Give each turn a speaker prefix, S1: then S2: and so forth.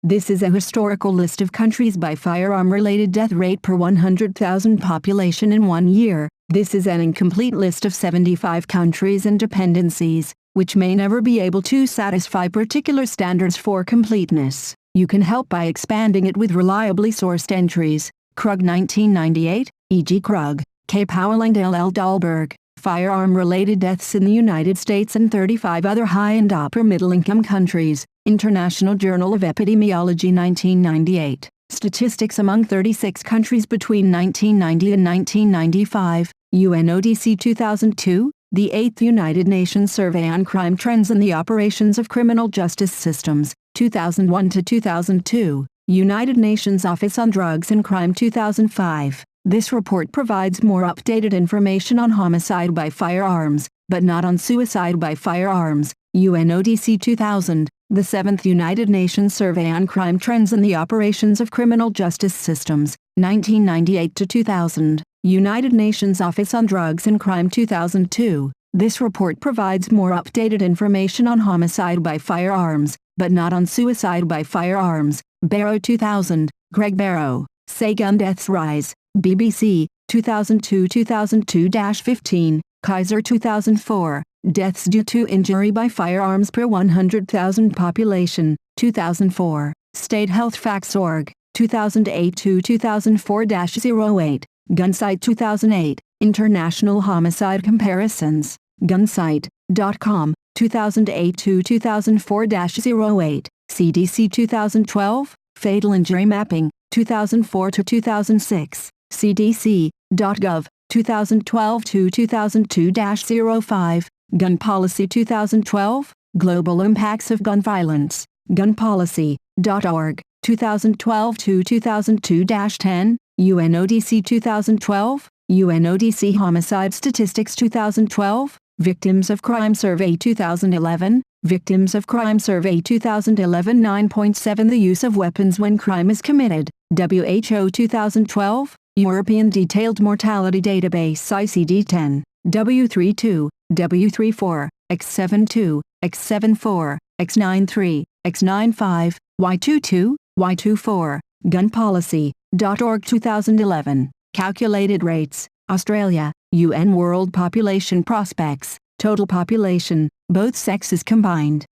S1: This is a historical list of countries by firearm-related death rate per 100,000 population in 1 year. This is an incomplete list of 75 countries and dependencies, which may never be able to satisfy particular standards for completeness. You can help by expanding it with reliably sourced entries. Krug 1998, E.G. Krug, K. Powell and L. Dahlberg, Firearm-Related Deaths in the United States and 35 Other High and Upper Middle Income Countries, International Journal of Epidemiology 1998, Statistics among 36 countries between 1990 and 1995, UNODC 2002, the 8th United Nations Survey on Crime Trends and the Operations of Criminal Justice Systems, 2001 to 2002, United Nations Office on Drugs and Crime 2005. This report provides more updated information on homicide by firearms, but not on suicide by firearms, UNODC 2000, the 7th United Nations Survey on Crime Trends and the Operations of Criminal Justice Systems, 1998 to 2000, United Nations Office on Drugs and Crime 2002. This report provides more updated information on homicide by firearms, but not on suicide by firearms, Barrow 2000, Greg Barrow, Say Gun Deaths Rise, BBC, 2002-2002-15, Kaiser 2004, Deaths due to injury by firearms per 100,000 population, 2004, State Health Facts.org, 2008-2004-08, Gunsight 2008, International Homicide Comparisons, Gunsight.com, 2008-2004-08, CDC 2012, Fatal Injury Mapping, 2004-2006, CDC.gov, 2012-2002-05, Gun Policy 2012, Global Impacts of Gun Violence, gunpolicy.org, 2012-2002-10, UNODC 2012, UNODC Homicide Statistics 2012, Victims of Crime Survey 2011, Victims of Crime Survey 2011 9.7 The use of weapons when crime is committed, WHO 2012, European Detailed Mortality Database ICD-10, W32, W34, X72, X74, X93, X95, Y22, Y24, gunpolicy.org 2011, Calculated Rates, Australia, UN World Population Prospects, Total Population, both sexes combined,